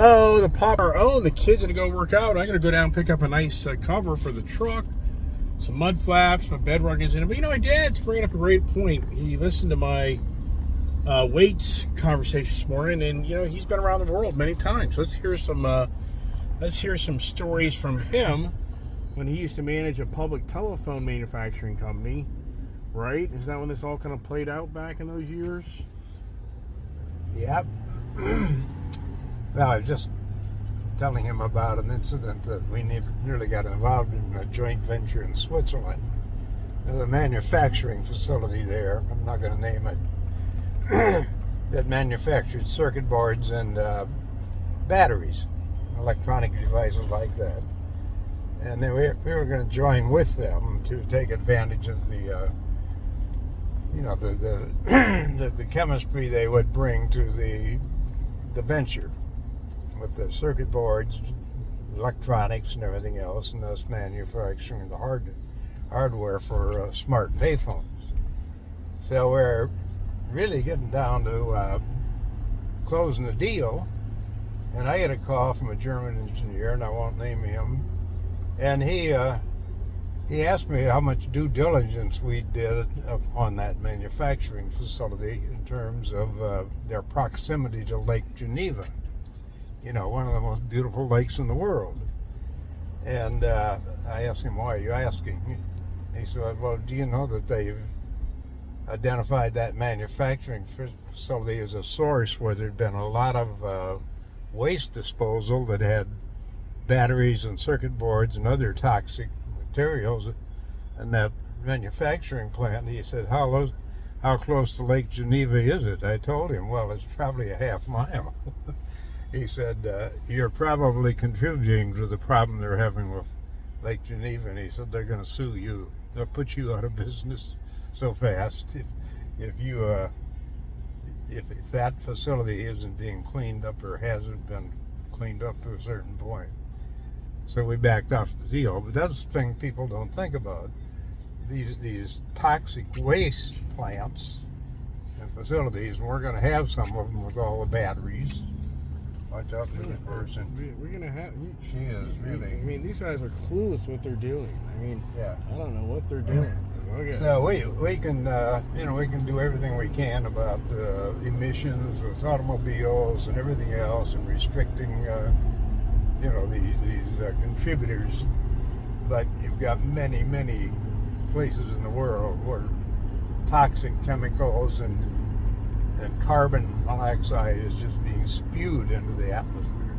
Oh, the popper. Oh, the kids gonna go work out. I'm gonna go down and pick up a nice cover for the truck, some mud flaps, my bed rug is in it. But my dad's bringing up a great point. He listened to my weights conversation this morning, and he's been around the world many times. Let's hear some stories from him when he used to manage a public telephone manufacturing company. Right? Is that when this all kind of played out back in those years? Yep. Well, I was just telling him about an incident that we nearly got involved in a joint venture in Switzerland. There's a manufacturing facility there, I'm not going to name it, that manufactured circuit boards and batteries, electronic devices like that. And then we were going to join with them to take advantage of the the chemistry they would bring to the venture with the circuit boards, electronics, and everything else, and us manufacturing the hardware for smart payphones. So we're really getting down to closing the deal, and I get a call from a German engineer, and I won't name him, and he asked me how much due diligence we did on that manufacturing facility in terms of their proximity to Lake Geneva, one of the most beautiful lakes in the world. And I asked him, why are you asking? He said, well, do you know that they've identified that manufacturing facility as a source where there'd been a lot of waste disposal that had batteries and circuit boards and other toxic materials, and that manufacturing plant? He said, how close to Lake Geneva is it? I told him, well, it's probably a half mile. He said, you're probably contributing to the problem they're having with Lake Geneva. And he said, they're going to sue you. They'll put you out of business so fast if that facility isn't being cleaned up or hasn't been cleaned up to a certain point. So we backed off the deal. But that's the thing people don't think about. These toxic waste plants and facilities, and we're going to have some of them with all the batteries. Watch out for the person. We're going to have... She is really... I mean, these guys are clueless what they're doing. I mean, yeah. I don't know what they're doing. Okay. So we can, we can do everything we can about emissions with automobiles and everything else, and restricting these contributors, but you've got many places in the world where toxic chemicals and carbon monoxide is just being spewed into the atmosphere,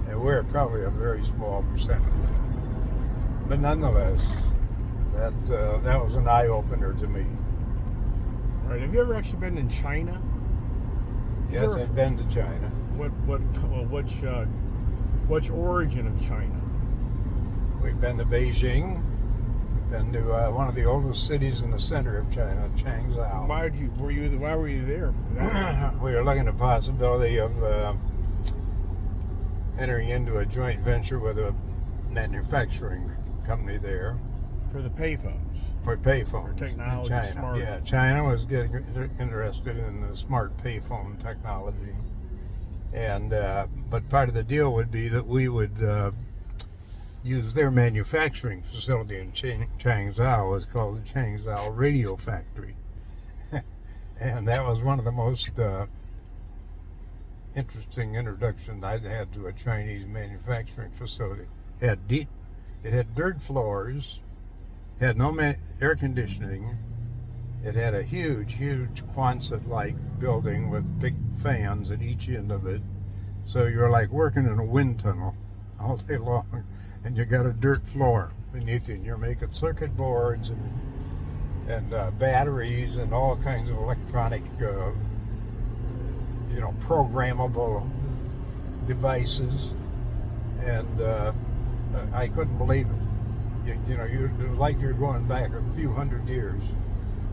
and we're probably a very small percentage. But nonetheless, that was an eye-opener to me. All right, have you ever actually been in China? Yes, I've been to China. Which origin of China? We've been to Beijing. We've been to one of the oldest cities in the center of China, Changzhou. Why were you there for that? We were looking at the possibility of entering into a joint venture with a manufacturing company there. For the payphones? For payphones. For technology, China. smart. Yeah, China was getting interested in the smart payphone technology. And but part of the deal would be that we would use their manufacturing facility in Changzhou. It's called the Changzhou Radio Factory. And that was one of the most interesting introductions I'd had to a Chinese manufacturing facility. It had dirt floors, had no air conditioning. It had a huge Quonset-like building with big fans at each end of it. So you're like working in a wind tunnel all day long, and you got a dirt floor beneath you, and you're making circuit boards and batteries and all kinds of electronic, programmable devices. And I couldn't believe it. It was like you're going back a few hundred years.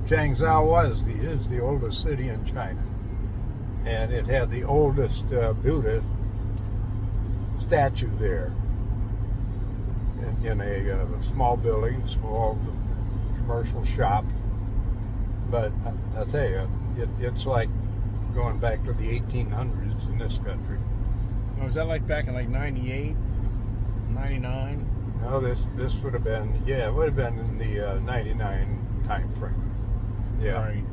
Changzhou is the oldest city in China, and it had the oldest Buddha statue there in a small building, small commercial shop. But I tell you, it's like going back to the 1800s in this country. Oh, was that like back in like 98, 99? No, this would have been, yeah, it would have been in the 99 time frame. Yeah. Right.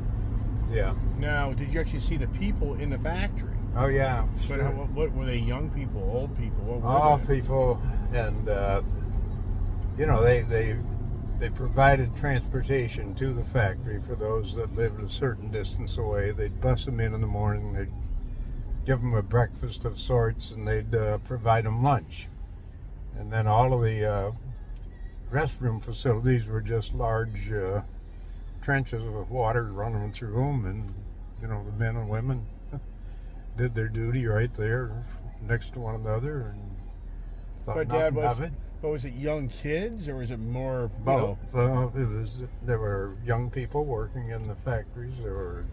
Yeah. Now, did you actually see the people in the factory? Oh, yeah. But Sure. what were they? Young people, old people? What were All they? people, and you know, they provided transportation to the factory for those that lived a certain distance away. They'd bus them in the morning. They'd give them a breakfast of sorts, and they'd provide them lunch. And then all of the restroom facilities were just large trenches with water running through them, and you know, the men and women did their duty right there next to one another, and thought But Dad, nothing of it. was it young kids or was it more? You Both. know, There were young people working in the factories. There were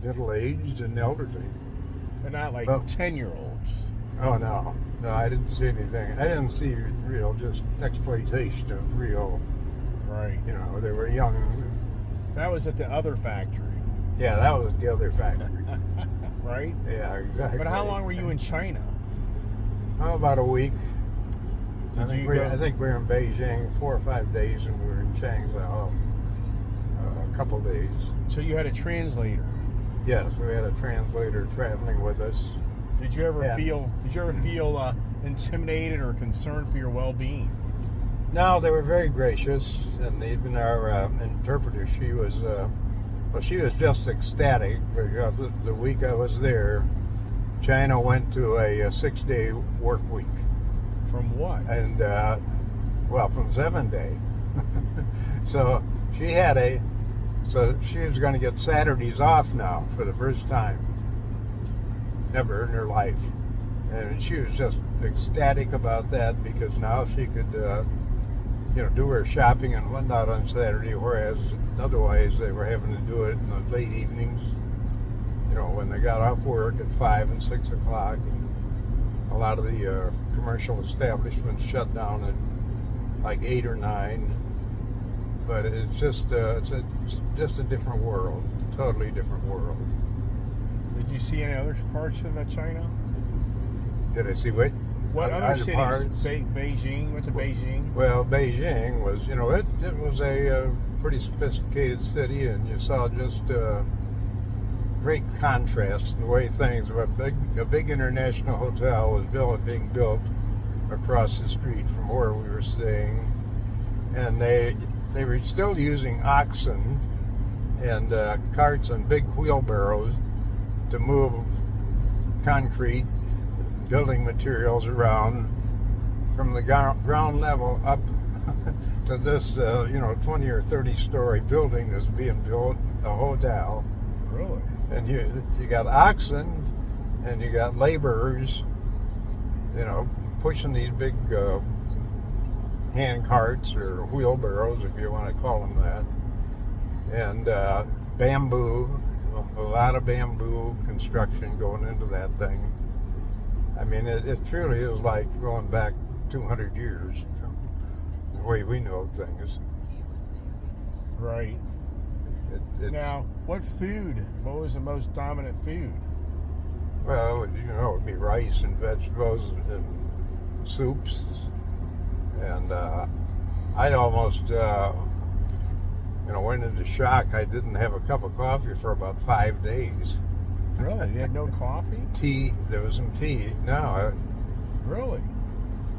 middle-aged and elderly. but not like Oh. 10-year-olds. Oh no, I didn't see anything. I didn't see real just exploitation of real. Right. You know, they were young. That was at the other factory, Yeah, that was the other factory. right? Yeah, exactly. But how long were you in China? Oh, about a week. I Did you think go? we were in Beijing 4 or 5 days, and we were in Changzhou a couple days. So you had a translator. Yes, we had a translator traveling with us. Did you ever Yeah. Mm-hmm. intimidated or concerned for your well-being? No, they were very gracious, and even our interpreter, she was just ecstatic because the week I was there, China went to a 6-day work week, From what? and from 7-day. So she was going to get Saturdays off now for the first time ever in her life, and she was just ecstatic about that because now she could do her shopping and whatnot on Saturday, whereas otherwise they were having to do it in the late evenings, you know, when they got off work at 5 and 6 o'clock, and a lot of the commercial establishments shut down at like 8 or 9. But it's just just a different world, totally different world. Did you see any other parts of China? Did I see what? What other cities? parts? Beijing. Went to Beijing. Well, Beijing was, you know, it was a pretty sophisticated city, and you saw just great contrast in the way things. A big international hotel was being built across the street from where we were staying, and they were still using oxen and carts and big wheelbarrows to move concrete, building materials around from the ground level up to this 20 or 30 story building that's being built, a hotel. Really? And you got oxen and you got laborers, you know, pushing these big hand carts or wheelbarrows, if you want to call them that, and bamboo, a lot of bamboo construction going into that thing. I mean, it truly is like going back 200 years from the way we know things. Right. It's, Now, what was the most dominant food? well, you know, it'd be rice and vegetables and soups, and I'd almost went into shock. I didn't have a cup of coffee for about 5 days. Really? They had no coffee? Tea, there was some tea. No, Really?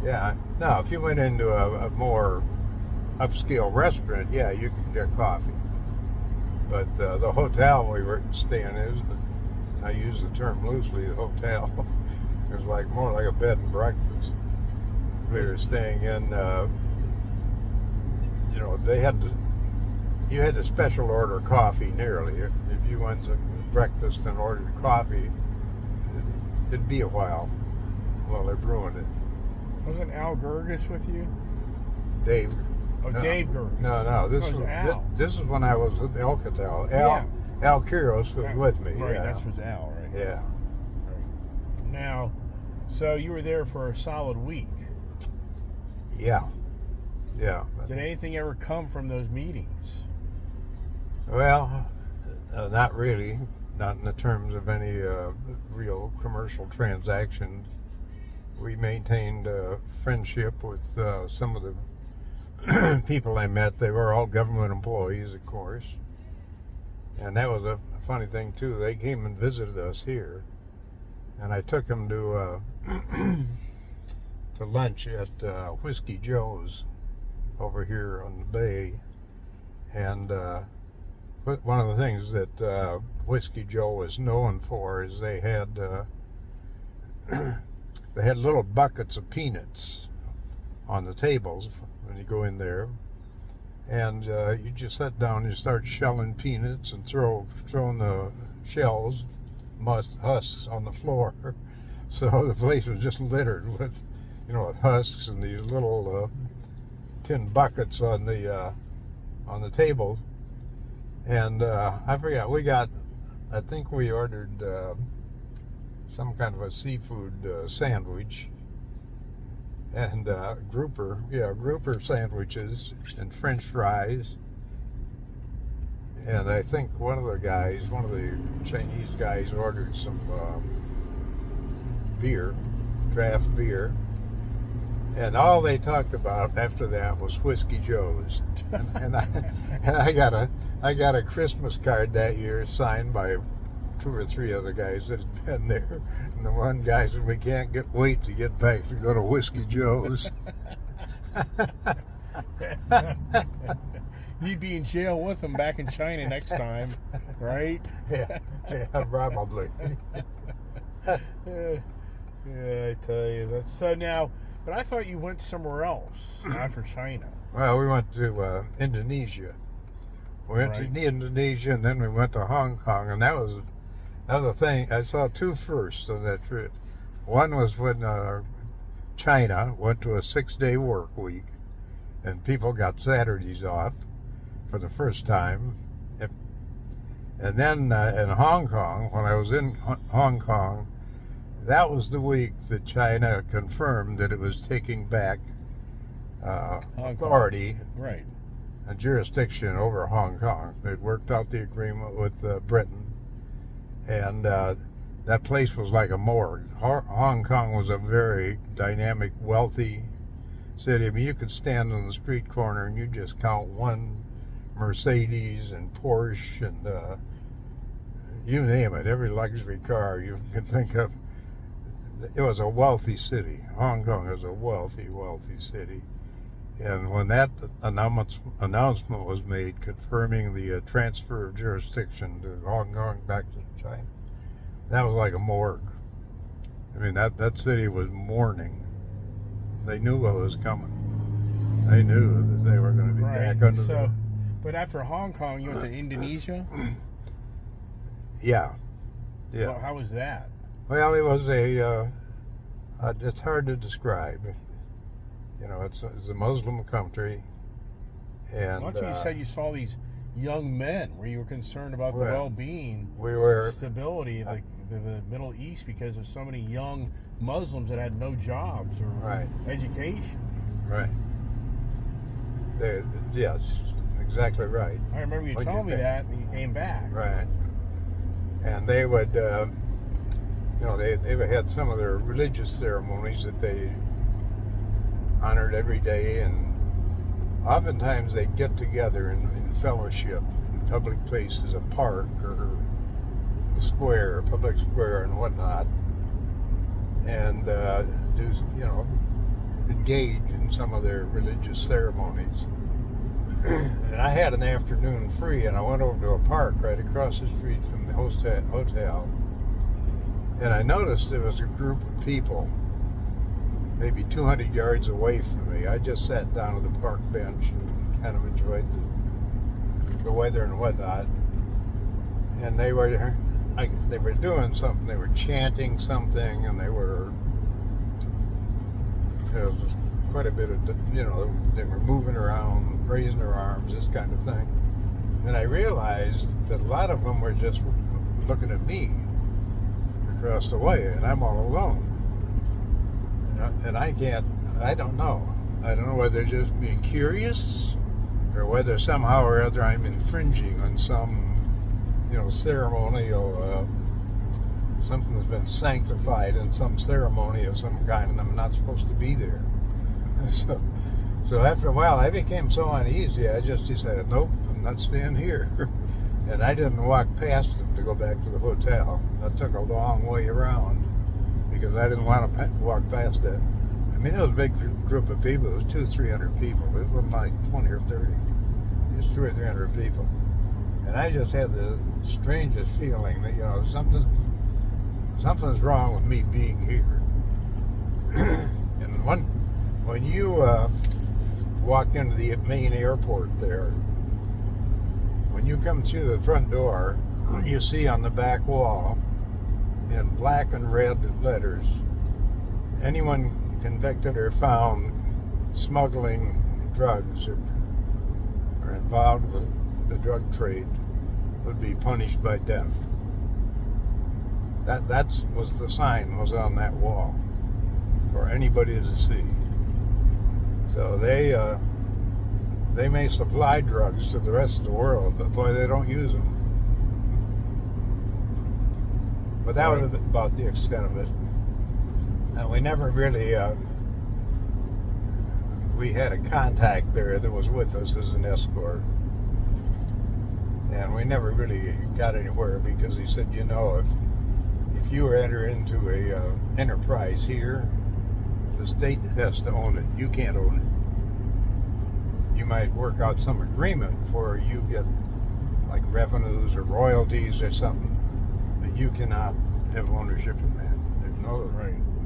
yeah, no. If you went into a more upscale restaurant, yeah, you could get coffee. But the hotel we were staying in, and I use the term loosely, the hotel, it was like more like a bed and breakfast. We were staying in, you had to special order coffee nearly. If you went to breakfast and ordered coffee, it'd be a while they're brewing it. Wasn't Al Gerges with you? Dave. Oh, No. Dave Gerges. No. This It was was Al. this is when I was at Alcatel. Yeah. Al Quiros was with me. Right, Yeah. that's with Al, right? Yeah. Right. Now, so you were there for a solid week. Yeah. Yeah. Did anything ever come from those meetings? Well, not really. Not in the terms of any real commercial transactions. we maintained a friendship with some of the people I met. They were all government employees, of course. And that was a funny thing, too. They came and visited us here. And I took them to to lunch at Whiskey Joe's over here on the bay. And one of the things that Whiskey Joe was known for is they had they had little buckets of peanuts on the tables when you go in there, and you just sit down and you start shelling peanuts and throwing the shells, husks on the floor. So the place was just littered with, with husks and these little tin buckets on the table. And I forgot, I think we ordered some kind of a seafood sandwich and grouper sandwiches and French fries. And I think one of the Chinese guys ordered some beer, draft beer. And all they talked about after that was Whiskey Joe's. and I got a Christmas card that year signed by 2 or 3 other guys that had been there. And the one guy said, "We can't wait to get back to go to Whiskey Joe's." You'd be in jail with them back in China next time, right? Yeah, probably. Yeah, I tell you, that's so now. But I thought you went somewhere else after China. Well, we went to Indonesia. We went to Indonesia, and then we went to Hong Kong, and that was a thing. I saw 2 firsts on that trip. One was when China went to a 6-day work week, and people got Saturdays off for the first time. And then in Hong Kong, when I was in Hong Kong, that was the week that China confirmed that it was taking back authority, right, and jurisdiction over Hong Kong. They'd worked out the agreement with Britain, and that place was like a morgue. Hong Kong was a very dynamic, wealthy city. I mean, you could stand on the street corner and you just count one Mercedes and Porsche and you name it, every luxury car you can think of. It was a wealthy city. Hong Kong is a wealthy, wealthy city. And when that announcement was made confirming the transfer of jurisdiction to Hong Kong back to China, that was like a morgue. I mean, that city was mourning. They knew what was coming. They knew that they were going to be back under the... But after Hong Kong, you went to Indonesia? Yeah. Well, how was that? Well, it was it's hard to describe. It's a Muslim country. And well, that's what you said you saw these young men where you were concerned about the well-being, stability of the Middle East because of so many young Muslims that had no jobs or education. Right. Yes, exactly right. I remember you telling me that when you came back. Right. And they would, they had some of their religious ceremonies that they honored every day, and oftentimes they'd get together in fellowship in public places, a park or a square, a public square and whatnot, and engage in some of their religious ceremonies. And I had an afternoon free, and I went over to a park right across the street from the hotel. And I noticed there was a group of people maybe 200 yards away from me. I just sat down on the park bench and kind of enjoyed the weather and whatnot. And they were doing something. They were chanting something, and there was quite a bit of, they were moving around, raising their arms, this kind of thing. And I realized that a lot of them were just looking at me across the way, and I'm all alone. And I don't know. I don't know whether they're just being curious or whether somehow or other I'm infringing on some, ceremonial something's been sanctified in some ceremony of some kind, and I'm not supposed to be there. So after a while, I became so uneasy, I just decided, nope, I'm not staying here. And I didn't walk past them to go back to the hotel. I took a long way around because I didn't want to walk past that. I mean, it was a big group of people. It was 200-300 people. It wasn't like 20 or 30. It was 200 or 300 people. And I just had the strangest feeling that, something's wrong with me being here. And when you walk into the main airport there, when you come through the front door, you see on the back wall in black and red letters, anyone convicted or found smuggling drugs or involved with the drug trade would be punished by death. That was the sign was on that wall for anybody to see. So they may supply drugs to the rest of the world, but boy, they don't use them. But that was about the extent of it. And we never really, we had a contact there that was with us as an escort. And we never really got anywhere because he said, if you enter into a enterprise here, the state has to own it. You can't own it. You might work out some agreement where you get like revenues or royalties or something, but you cannot have ownership in that.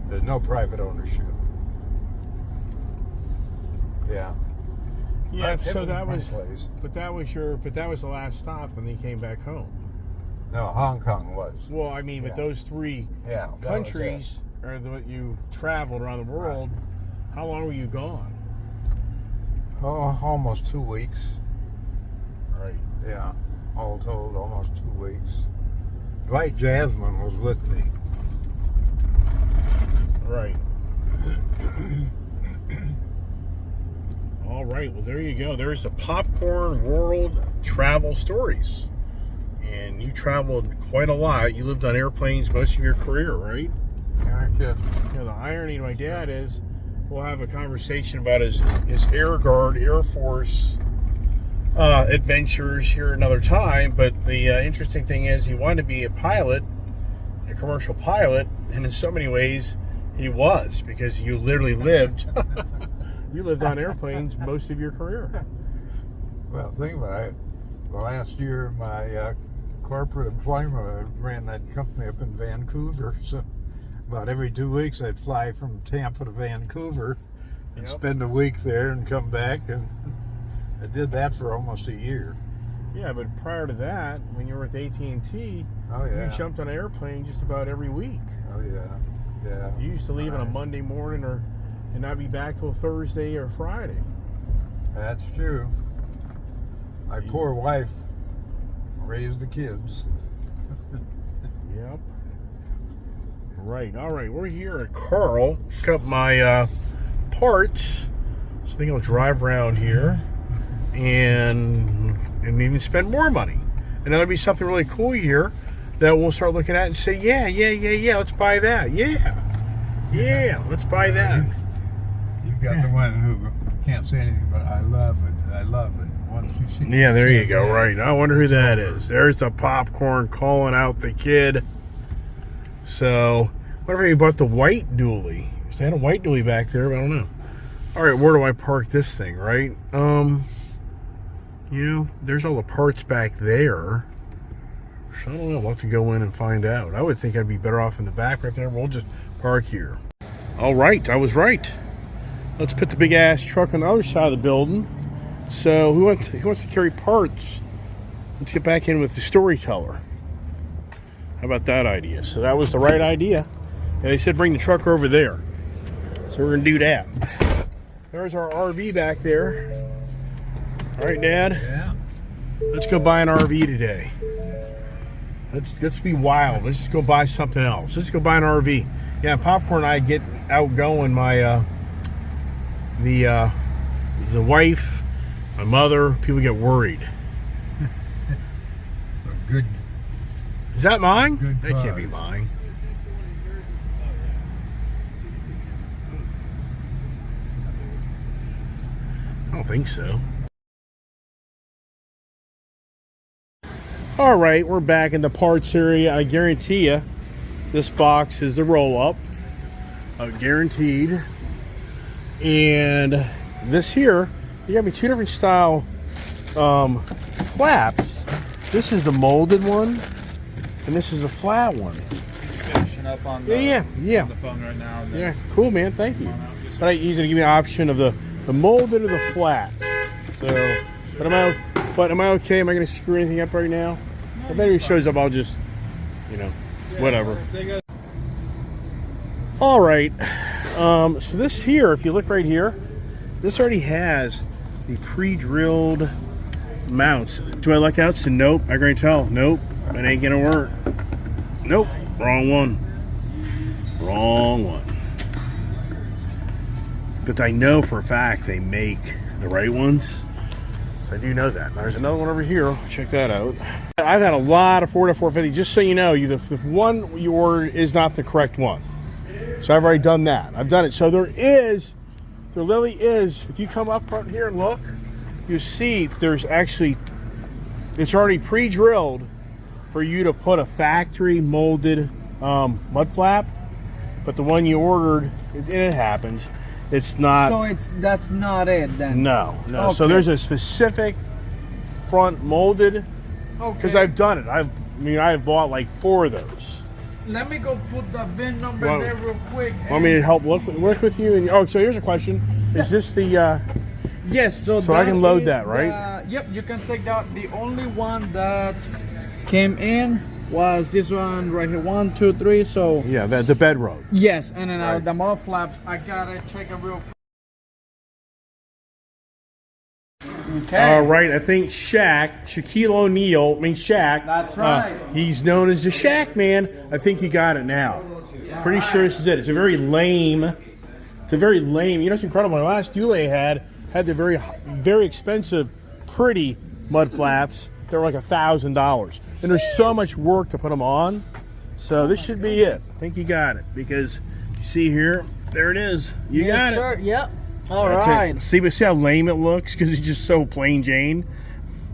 There's no private ownership. Yeah. Yeah, so that was, but that was the last stop when they came back home. No, Hong Kong was. Well, I mean, with those three countries, or what you traveled around the world, how long were you gone? Oh, almost 2 weeks. Right. Yeah, all told, almost 2 weeks. Dwight Jasmine was with me. Right. All right, well, there you go. There's the Popcorn World Travel Stories. And you traveled quite a lot. You lived on airplanes most of your career, right? Yeah, kid. The irony to my dad is we'll have a conversation about his Air Guard, Air Force adventures here another time. But the interesting thing is he wanted to be a pilot, a commercial pilot, and in so many ways he was, because you literally lived you lived on airplanes most of your career. Well, think about it. The last year of my corporate employment, I ran that company up in Vancouver. So about every 2 weeks I'd fly from Tampa to Vancouver and spend a week there and come back, and I did that for almost a year. Yeah, but prior to that, when you were with AT&T, you jumped on an airplane just about every week. Oh yeah. Yeah. You used to leave on a Monday morning and not be back till Thursday or Friday. That's true. My poor wife raised the kids. Yep. Right. All right. We're here at Carl. Pick up my parts. So I think I'll drive around here and even spend more money. And that'll be something really cool here that we'll start looking at and say, yeah, let's buy that. Yeah, let's buy that. You've got the one who can't say anything, but I love it. Once you see there you go, right. I wonder who that is. There's the popcorn calling out the kid. So, wonder if he bought the white dually. They had a white dually back there, but I don't know. All right, where do I park this thing, right? There's all the parts back there. So I don't know. We'll have to go in and find out. I would think I'd be better off in the back right there. We'll just park here. All right, I was right. Let's put the big ass truck on the other side of the building. So who wants to carry parts? Let's get back in with the storyteller. How about that idea? So that was the right idea. And they said bring the truck over there. So we're going to do that. There's our RV back there. All right, Dad. Yeah. Let's go buy an RV today. Let's be wild. Let's just go buy something else. Let's go buy an RV. Yeah, Popcorn and I get outgoing. My the wife, my mother, people get worried. Good. Is that mine? Good that can't be mine. don't think so. All right, we're back in the parts area. I guarantee you, this box is the roll-up, guaranteed. And this here, you got me two different style flaps. This is the molded one, and this is the flat one. Finishing up on the, Yeah. on the phone right now. And then Yeah, cool, man. Thank you. But he's gonna give me the option of the molded or the flat. So, but am I okay? Am I gonna screw anything up right now? If anybody shows up, I'll just, you know, whatever. All right. So this here, if you look right here, this already has the pre-drilled mounts. Do I luck out? So nope. I can tell. Nope. It ain't gonna work. Nope. Wrong one. Wrong one. But I know for a fact they make the right ones. So I do know that. There's another one over here. Check that out. I've had a lot of Ford F-450. Just so you know, the one you ordered is not the correct one. So I've already done that. I've done it. So there literally is, if you come up front here and look, you see there's actually, it's already pre-drilled for you to put a factory molded mud flap. But the one you ordered, it happens. It's not. So that's not it then? No. Okay. So there's a specific front molded, because I've done it. I've bought like 4 of those. Let me go put the VIN number there real quick. Want me to help work with you? And so here's a question: is this the? Yes. So I can load that, right? Yep. You can take that. The only one that came in was this one right here. 1, 2, 3. So Yeah, the bed road. yes, and then Right. the mud flaps. I gotta check it real quick. Okay. All right, I think Shaquille O'Neal. Shaq. That's right. He's known as the Shaq Man. I think you got it now. Pretty sure this is it. It's a very lame. You know, it's incredible. My last Dule I had the very, very expensive, pretty mud flaps. They're like $1,000, and there's so much work to put them on. So this should be it. I think you got it, because you see here, there it is. You got it. Sir. Yep. All That's right. it. See how lame it looks, because it's just so plain Jane.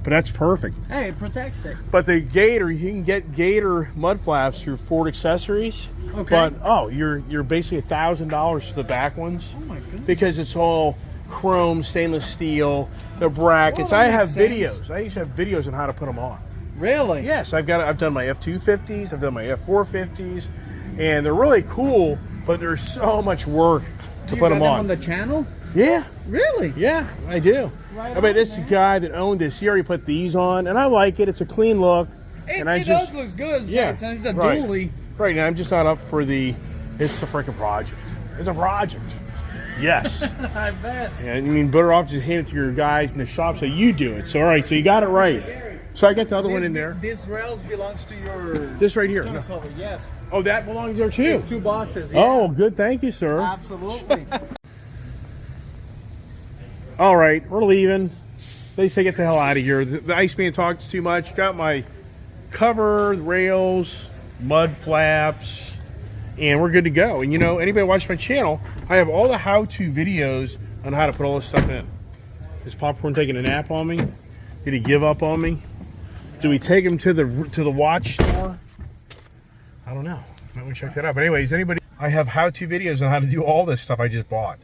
But that's perfect. Hey, it protects it. But the Gator, you can get Gator mud flaps through Ford Accessories. Okay. But you're basically $1,000 for the back ones. Oh my goodness. Because it's all chrome, stainless steel, the brackets. Well, that I have makes sense. videos. I used to have videos on how to put them on. Really? Yes, I've done my F250s, I've done my F450s, and they're really cool. But there's so much work to put them got on. on the channel? Yeah. Really? Yeah, I do. Right I mean, on, this man. guy that owned this, he already put these on, and I like it. It's a clean look. It I does look good. Yeah, Since it's a right. dually. Right, now I'm just not up for it's a freaking project. It's a project. Yes. I bet. And I mean, better off just hand it to your guys in the shop so you do it. So, all right, so you got it right. So I got the other one in there. This rails belongs to your This right here. tonneau cover. Yes. Oh, that belongs there too. It's 2 boxes. Yeah. Oh, good. Thank you, sir. Absolutely. All right, we're leaving. They say get the hell out of here. The Iceman talks too much. Got my cover, rails, mud flaps, and we're good to go. And you know, anybody watch my channel, I have all the how-to videos on how to put all this stuff in. Is Popcorn taking a nap on me? Did he give up on me? Do we take him to the watch store? I don't know. Might want to check that out. But anyways, I have how-to videos on how to do all this stuff I just bought.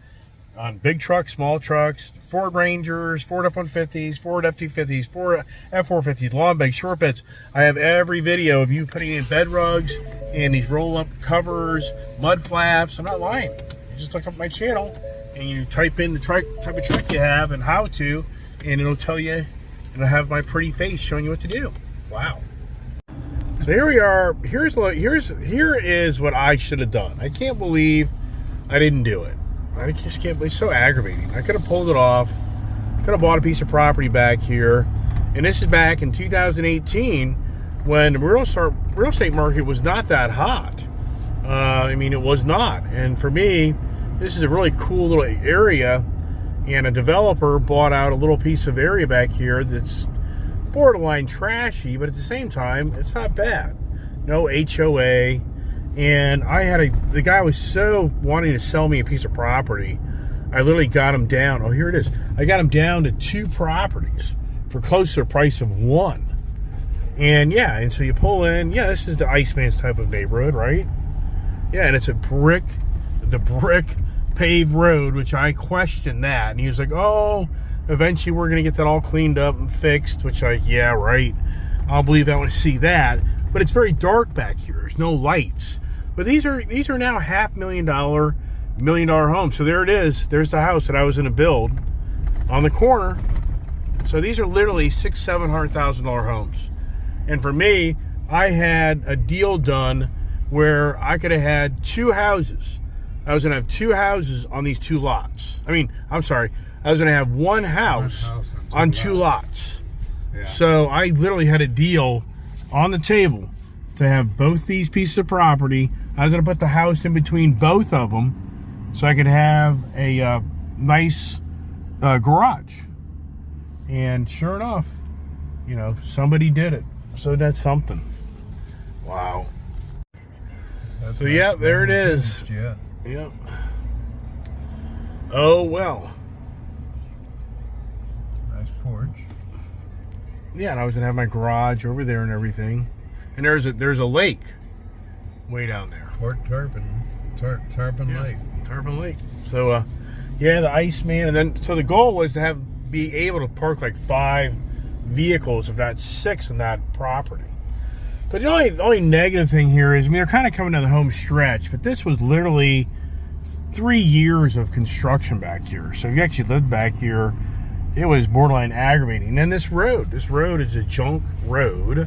On big trucks, small trucks, Ford Rangers, Ford F-150s, Ford F-250s, Ford F-450s, long beds, short beds. I have every video of you putting in bed rugs and these roll-up covers, mud flaps. I'm not lying. You just look up my channel and you type in the type of truck you have and how to, and it'll tell you, and it'll have my pretty face showing you what to do. Wow. So here we are. Here is what I should have done. I can't believe I didn't do it. I just can't believe it's so aggravating. I could have pulled it off. Could have bought a piece of property back here. And this is back in 2018 when the real estate market was not that hot. I mean, it was not. And for me, this is a really cool little area. And a developer bought out a little piece of area back here that's borderline trashy, but at the same time, it's not bad. No HOA. And the guy was so wanting to sell me a piece of property. I literally got them down. Oh, here it is. I got them down to 2 properties for close to the price of 1. And yeah, and so you pull in. Yeah, this is the Iceman's type of neighborhood, right? Yeah, and it's the brick paved road, which I questioned that. And he was like, oh, eventually we're going to get that all cleaned up and fixed, which yeah, right. I'll believe that when I see that. But it's very dark back here. There's no lights. But these are now $500,000, $1 million homes. So there it is. There's the house that I was going to build on the corner. So these are literally $600,000-$700,000 homes. And for me, I had a deal done where I could have had 2 houses. I was going to have 2 houses on these 2 lots. I mean, I'm sorry. I was going to have 1 house on 2 lots. Yeah. So I literally had a deal on the table to have both these pieces of property. I was going to put the house in between both of them so I could have a nice garage. And sure enough, you know, somebody did it. So that's something. Wow. So yeah, there it is. Yeah. Yep. Oh well. Nice porch. Yeah, and I was gonna have my garage over there and everything. And there's a lake way down there. Port Tarpon Lake. Tarpon Lake. So yeah, the Iceman, and then so the goal was to be able to park like 5 vehicles, if not 6, on that property. But the only negative thing here is, I mean, they're kind of coming to the home stretch, but this was literally 3 years of construction back here. So if you actually lived back here, it was borderline aggravating. And then this road is a junk road.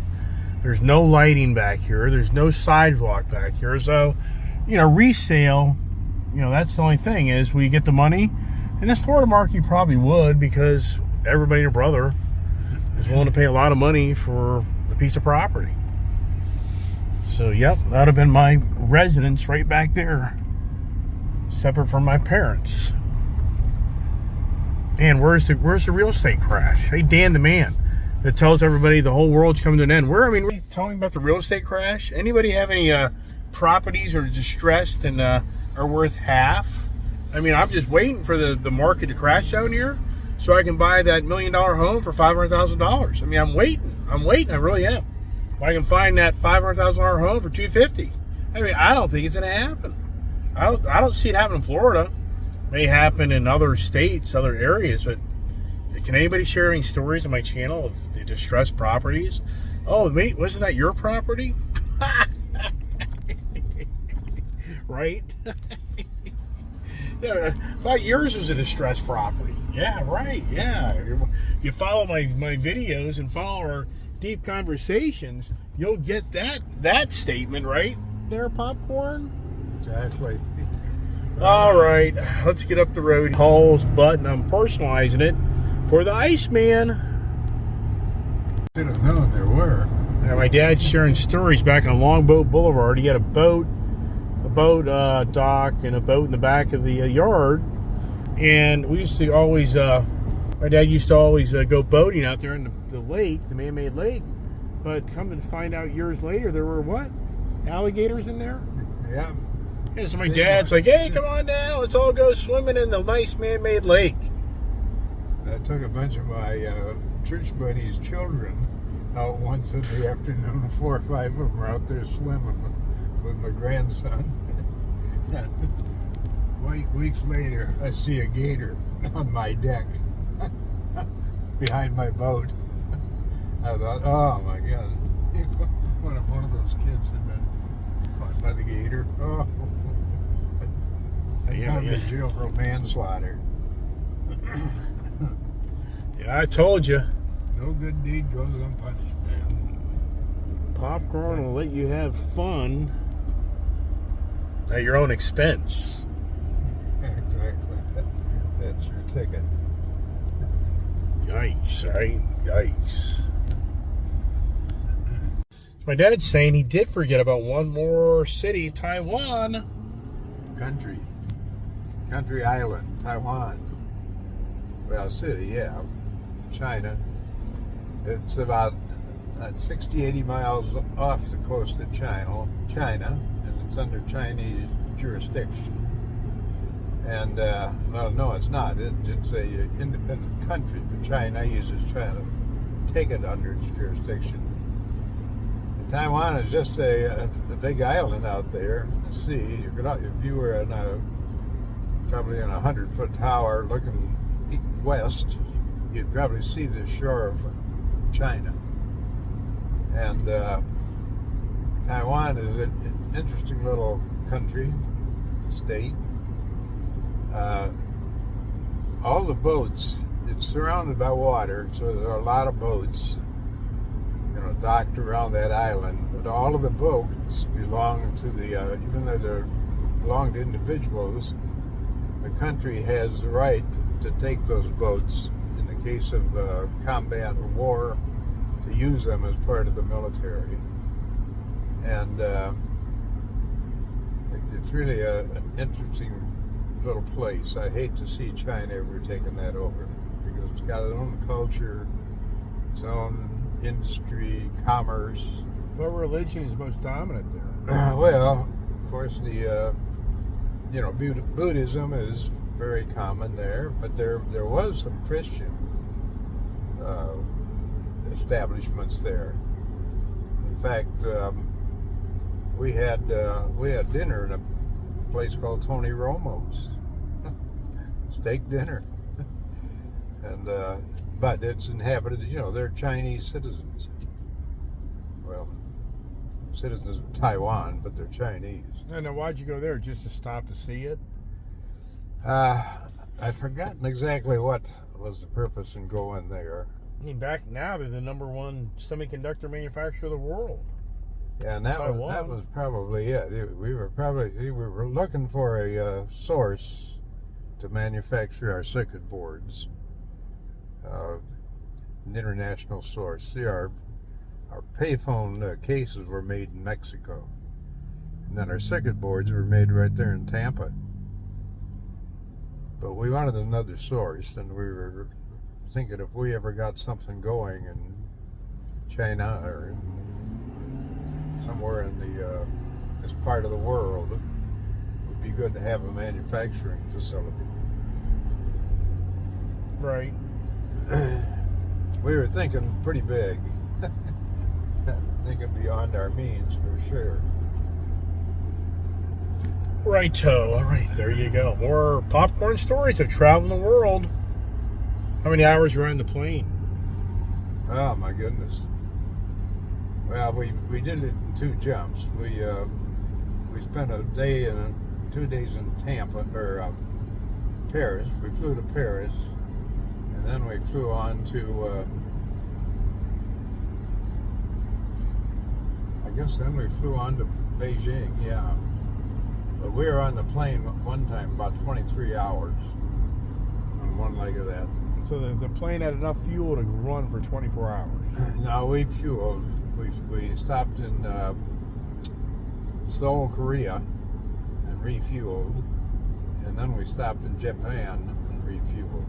There's no lighting back here. There's no sidewalk back here. So, you know, resale, you know, that's the only thing is, will you get the money? In this Florida market, you probably would, because everybody and their brother is willing to pay a lot of money for the piece of property. So, yep, that would have been my residence right back there, separate from my parents. And where's the real estate crash? Hey, Dan the man that tells everybody the whole world's coming to an end. We're telling about the real estate crash. Anybody have any properties that are distressed and are worth half? I mean, I'm just waiting for the market to crash down here so I can buy that $1 million home for $500,000. I mean, I'm waiting. I really am. I can find that $500,000 home for $250,000. I mean, I don't think it's going to happen. I don't see it happen in Florida. It may happen in other states, other areas, but can anybody share any stories on my channel of the distressed properties? Oh, wait, wasn't that your property? Right? Yeah, I thought yours was a distressed property. Yeah, right. Yeah. If you follow my videos and follow our deep conversations, you'll get that statement right there, Popcorn. Exactly. All right, let's get up the road. Paul's button. I'm personalizing it for the Iceman. Should have known there were. Yeah, my dad's sharing stories back on Longboat Boulevard. He had a boat dock and a boat in the back of the yard, and we used to always my dad used to always go boating out there in the lake, the man-made lake. But come to find out years later, there were what? Alligators in there? Yeah. Yeah, so my dad's like, hey, come on down, let's all go swimming in the nice man-made lake. I took a bunch of my church buddies' children out once in the afternoon. 4 or 5 of them were out there swimming with my grandson. Weeks later, I see a gator on my deck behind my boat. I thought, oh my God, what if one of those kids had been caught by the gator? Oh, I'd gone to jail for manslaughter. Yeah, I told you. No good deed goes unpunished, man. Popcorn will let you have fun at your own expense. Exactly. That's your ticket. Yikes, right? Yikes. My dad's saying he did forget about one more city, Taiwan. Country island, Taiwan. Well, city, yeah. China. It's about 60, 80 miles off the coast of China, and it's under Chinese jurisdiction. And, well, no, it's not. It's a independent country, but Chinese is trying to take it under its jurisdiction. And Taiwan is just a big island out there in the sea. If you were probably in a 100-foot tower looking west, you'd probably see the shore of China. And Taiwan is an interesting little country, state. All the boats, it's surrounded by water, so there are a lot of boats, docked around that island. But all of the boats belong to even though they belong to individuals, the country has the right to take those boats in the case of combat or war, to use them as part of the military. And it's really an interesting little place. I hate to see China ever taking that over, because it's got its own culture, its own industry, commerce. What religion is most dominant there? Well, of course, Buddhism is very common there, but there was some Christian establishments there. In fact, we had dinner in a place called Tony Romo's, steak dinner, and but it's inhabited. They're Chinese citizens. Well, citizens of Taiwan, but they're Chinese. Now, why'd you go there? Just to stop to see it? I've forgotten exactly what was the purpose in going there. I mean, back now they're the #1 semiconductor manufacturer of the world. Yeah, and that was probably it. We were looking for a source to manufacture our circuit boards, an international source. See, our payphone cases were made in Mexico, and then our circuit boards were made right there in Tampa. But we wanted another source, and we were thinking if we ever got something going in China or somewhere in this part of the world, it would be good to have a manufacturing facility. Right. We were thinking pretty big, thinking beyond our means for sure. Righto. All right, there you go. More popcorn stories of traveling the world. How many hours were on the plane? Oh my goodness. Well, we did it in 2 jumps. We spent a day and 2 days in Tampa or Paris. We flew to Paris, and then we flew on to. I guess then we flew on to Beijing. Yeah, but we were on the plane one time about 23 hours on one leg of that. So the plane had enough fuel to run for 24 hours. No, we fueled. We stopped in Seoul, Korea, and refueled, and then we stopped in Japan and refueled.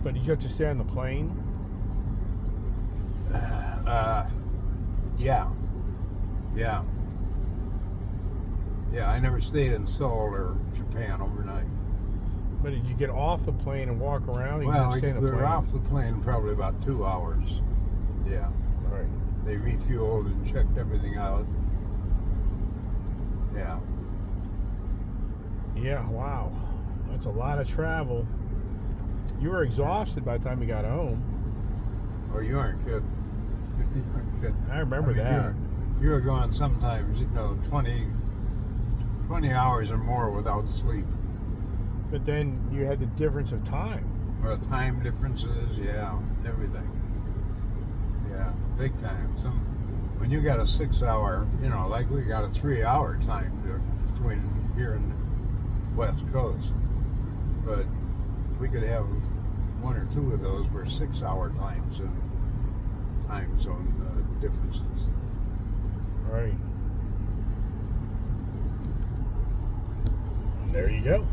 But did you have to stay on the plane? Yeah, I never stayed in Seoul or Japan overnight. But did you get off the plane and walk around? You Well, stay in the we plane? were off the plane probably about 2 hours. Yeah. Right. They refueled and checked everything out. Yeah. Yeah, wow. That's a lot of travel. You were exhausted by the time you got home. Oh, you aren't kidding. You aren't kidding. I remember that. You were gone sometimes, 20 hours or more without sleep. But then you had the difference of time. Well, time differences, yeah, everything. Yeah, big time. When you got a 6-hour, like we got a 3-hour time between here and West Coast, but we could have 1 or 2 of those were 6-hour times and time zone differences. Right. There you go.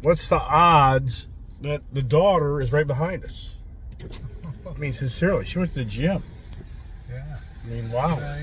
What's the odds that the daughter is right behind us? I mean, sincerely, she went to the gym. Yeah. I mean, wow. Yeah.